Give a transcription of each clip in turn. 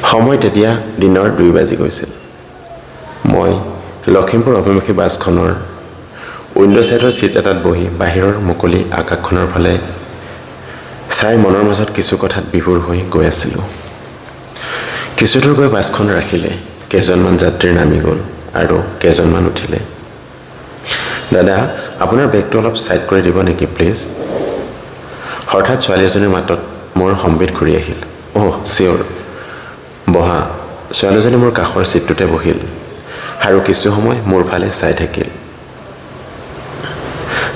সময় তেতিয়া দিনৰ 2 বাজি গৈছিল। মই লখিমপুৰ অভিমুখী বাছখনৰ উইণ্ডো ছাইডৰ ছিট এটাত বহি বাহিৰৰ মুকলি আকাশখনৰ ফালে চাই মনৰ মাজত কিছু কথাত বিভোৰ হৈ গৈ আছিলোঁ। কিছুদূৰ গৈ বাছখন ৰাখিলে, কেইজনমান যাত্ৰী নামি গ'ল আৰু কেইজনমান উঠিলে। দাদা, আপোনাৰ বেগটো অলপ ছাইড কৰি দিব নেকি প্লিজ? হঠাৎ ছোৱালী এজনীৰ মাতত মোৰ সম্বিত ঘূৰি আহিল। অহ, চিয়'ৰ, বহা। ছোৱালীজনী মোৰ কাষৰ ছিটটোতে বহিল আৰু কিছু সময় মোৰ ফালে চাই থাকিল।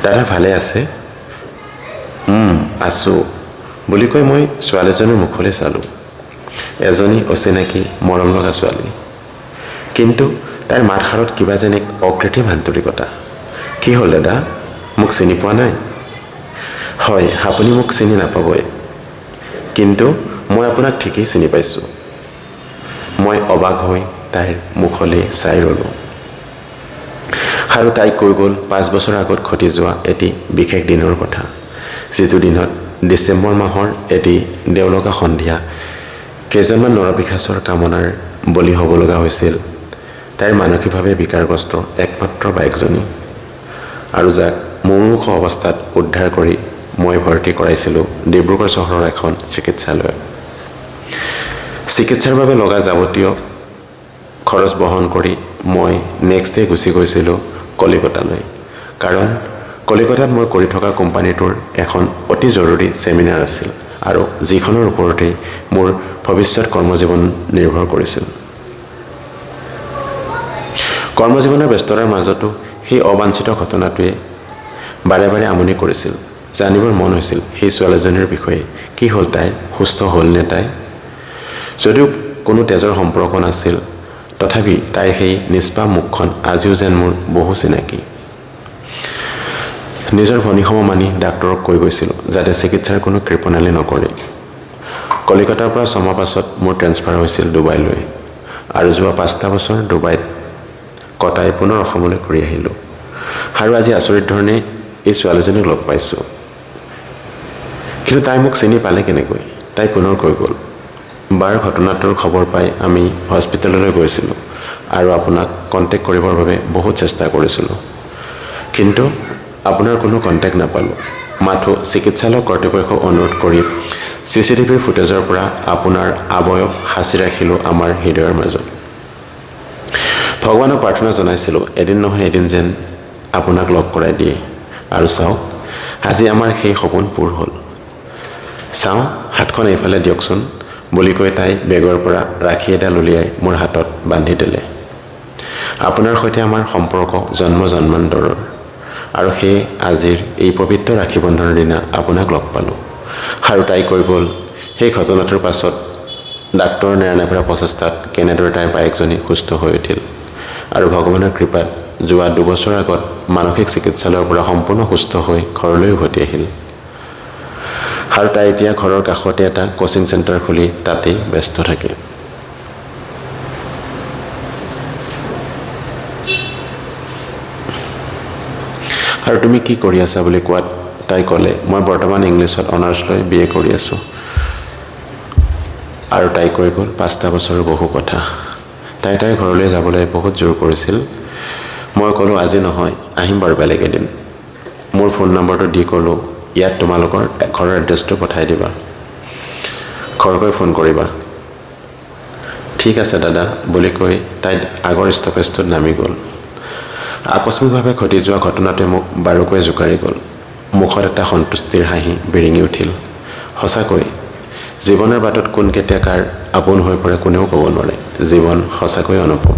দাদা ভালে আছে? আছোঁ বুলি কৈ মই ছোৱালীজনীৰ মুখলৈ চালোঁ। এজনী অচিনাকি মৰম লগা ছোৱালী, কিন্তু তাইৰ মাতষাৰত কিবা যেন এক অকৃত্ৰিম আন্তৰিকতা। কি হ'ল দাদা, মোক চিনি পোৱা নাই? হয়, আপুনি মোক চিনি নাপাবই, কিন্তু মই আপোনাক ঠিকেই চিনি পাইছোঁ। মই অবাক হৈ তাইৰ মুখলৈ চাই ৰ'লোঁ আৰু তাই কৈ গ'ল 5 বছৰ আগত ঘটি যোৱা এটি বিশেষ দিনৰ কথা, যিটো দিনত ডিচেম্বৰ মাহৰ এটি দেওলগা সন্ধিয়া কেইজনমান নৰপিশাচৰ কামনাৰ বলি হ'ব লগা হৈছিল তাইৰ মানসিকভাৱে বিকাৰগ্ৰস্ত একমাত্ৰ বায়েকজনী, আৰু যাক মুমূৰ্ষু অৱস্থাত উদ্ধাৰ কৰি মই ভৰ্তি কৰাইছিলোঁ ডিব্ৰুগড় চহৰৰ এখন চিকিৎসালয়ত। চিকিৎসাৰ বাবে লগা যাৱতীয় খৰচ বহন কৰি মই নেক্সট ডে গুচি গৈছিলোঁ কলিকতালৈ, কাৰণ কলিকতাত মই কৰি থকা কোম্পানীটোৰ এখন অতি জৰুৰী ছেমিনাৰ আছিল আৰু যিখনৰ ওপৰতেই মোৰ ভৱিষ্যত কৰ্মজীৱন নিৰ্ভৰ কৰিছিল। কৰ্মজীৱনৰ ব্যস্ততাৰ মাজতো সেই অবাঞ্ছিত ঘটনাটোৱে বাৰে বাৰে আমনি কৰিছিল। জানিবৰ মন হৈছিল সেই ছোৱালীজনীৰ বিষয়ে, কি হ'ল তাইৰ, সুস্থ হ'লনে তাই? যদিও কোনো তেজৰ সম্পৰ্ক নাছিল, তথাপি তাইৰ সেই নিষ্পাপ মুখখন আজিও যেন মোৰ বহু চিনাকি। নিজৰ ভনীসম মানি ডাক্তৰক কৈ গৈছিলোঁ যাতে চিকিৎসাৰ কোনো কৃপণালি নকৰে। কলিকতাৰ পৰা 6 মাহ পাছত মোৰ ট্ৰেন্সফাৰ হৈছিল ডুবাইলৈ, আৰু যোৱা 5টা বছৰ ডুবাইত কটাই পুনৰ অসমলৈ ঘূৰি আহিলোঁ, আৰু আজি আচৰিত ধৰণে এই ছোৱালীজনীক লগ পাইছোঁ। কিন্তু তাই মোক চিনি পালে কেনেকৈ? তাই পুনৰ কৈ গ'ল, বাৰ ঘটনাটোৰ খবৰ পাই আমি হস্পিটেললৈ গৈছিলোঁ আৰু আপোনাক কণ্টেক্ট কৰিবৰ বাবে বহুত চেষ্টা কৰিছিলোঁ, কিন্তু আপোনাৰ কোনো কণ্টেক্ট নাপালোঁ। মাথো চিকিৎসালয় কৰ্তৃপক্ষক অনুৰোধ কৰি CCTV ফুটেজৰ পৰা আপোনাৰ আৱয়ব সাঁচি ৰাখিলোঁ আমাৰ হৃদয়ৰ মাজত। ভগৱানক প্ৰাৰ্থনা জনাইছিলোঁ এদিন নহয় এদিন যেন আপোনাক লগ কৰাই দিয়ে, আৰু চাওক আজি আমাৰ সেই সপোন পূৰ হ'ল। চাওঁ, হাতখন এইফালে দিয়কচোন বুলি কৈ তাই বেগৰ পৰা ৰাখী এডাল উলিয়াই মোৰ হাতত বান্ধি দিলে। আপোনাৰ সৈতে আমাৰ সম্পৰ্ক জন্ম জন্মান্তৰৰ, আৰু সেয়ে আজিৰ এই পবিত্ৰ ৰাখী বন্ধনৰ দিনা আপোনাক লগ পালোঁ। আৰু তাই কৈ গ'ল সেই ঘটনাটোৰ পাছত ডাক্তৰৰ নেৰানেপেৰা প্ৰচেষ্টাত কেনেদৰে তাইৰ বায়েকজনী সুস্থ হৈ উঠিল, আৰু ভগৱানৰ কৃপাত যোৱা 2 বছৰ আগত মানসিক চিকিৎসালয়ৰ পৰা সম্পূৰ্ণ সুস্থ হৈ ঘৰলৈ উভতি আহিল। আৰু তাই এতিয়া ঘৰৰ কাষতে এটা কোচিং চেণ্টাৰ খুলি তাতেই ব্যস্ত থাকে। আৰু তুমি কি কৰি আছা বুলি কোৱাত তাই ক'লে, মই বৰ্তমান ইংলিছত অনাৰ্ছ লৈ BA কৰি আছোঁ। আৰু তাই কৈ গ'ল 5টা বছৰৰ বহু কথা। তাইৰ ঘৰলৈ যাবলৈ বহুত জোৰ কৰিছিল। মই ক'লোঁ আজি নহয়, আহিম বাৰু বেলেগ এদিন। মোৰ ফোন নম্বৰটো দি ক'লোঁ ইয়াত তোমালোকৰ ঘৰৰ এড্ৰেছটো পঠাই দিবা, ঘৰ গৈ ফোন কৰিবা। ঠিক আছে দাদা বুলি কৈ তাই আগৰ ষ্টপেজটোত নামি গ'ল। আকস্মিকভাৱে ঘটি যোৱা ঘটনাটোৱে মোক বাৰুকৈ জোকাৰি গ'ল। মুখত এটা সন্তুষ্টিৰ হাঁহি বিৰিঙি উঠিল। সঁচাকৈ জীৱনৰ বাটত কোন কেতিয়া কাৰ আপোন হৈ পৰে কোনেও ক'ব নোৱাৰে। জীৱন সঁচাকৈ অনুপম।